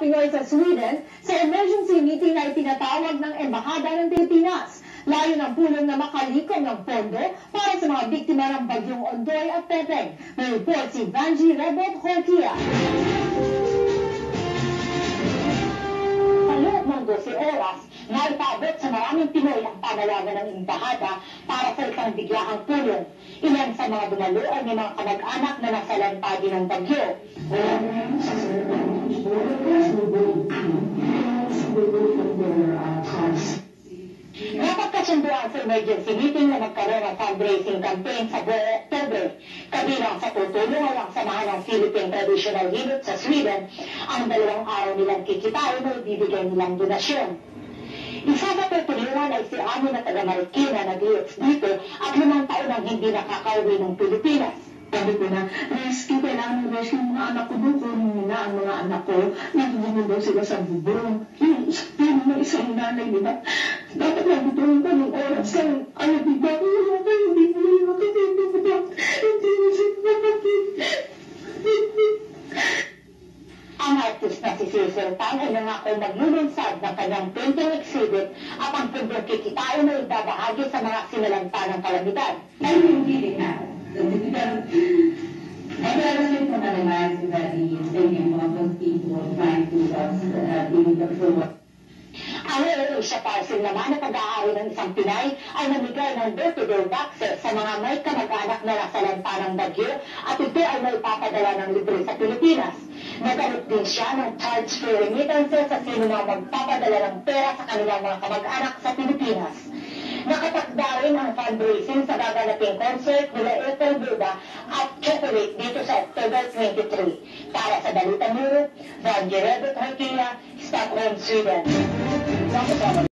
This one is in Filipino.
Pinoy sa Sweden sa emergency meeting na itinatawag ng Embahada ng Pilipinas. Layo ng pulong na makalikom ng pondo para sa mga biktima ng bagyong Ondoy at Pepeng. May report si Vanji Rebot Horquilla. Sa loob ng 12 oras, naipaabot sa maraming Pinoy ang panawagan ng Embahada para sa isang biglaang pulong. Ilan sa mga dumalo ay may mga kamag-anak na nasalanta din ng bagyo. Napagkasunduan sa emergency meeting na magkaroon ng fundraising campaign sa buong Oktubre. Kabilang sa tutulong ay ang samahan ng Philippine Traditional Unit sa Sweden. Ang 2 araw nilang kikitain ay bibigay nilang donasyon. Isa sa tutulungan ay si Ami na taga Marikina na nag-iits dito at 5 taon ang hindi nakakauwi ng Pilipinas. Sabi ko na, rescue, kailangan rescue yung mga anak ko doon. Kunin na ang mga anak ko. Nandun daw sila sa bubong. Yung mga isang nanay, di ba? Dapat nagutulong pa ng oras lang. Ayaw, di ba? Hindi mo yung makatito ko ba? Hindi mo siya makatito. Ang artist na si Cecil Tan ay nangako maglulunsad ng kanyang painting exhibit at ang pundong kikitain ay ibabahagi sa mga sinalanta ng kalamidad. I really have. Because I realized from the lives that he is taking one of those people trying to give the approval. Ang Asia Parcel naman na pag-aari ng isang Pinay ay namigay ng door-to-door boxes sa mga may kamag-anak na nasalanta ng bagyo at ito ay may papadala ng libre sa Pilipinas. Nagamit din siya ng charge-free remittances sa sino na magpapadala ng pera sa kanilang mga kamag-anak sa Pilipinas. Nakatakda rin ang fundraising sa gaganaping concert nila Ethel Buda at Chocolate dito sa October 23. Para sa Balitang Europe, Vanji Rebot Horquilla, Stockholm, Sweden.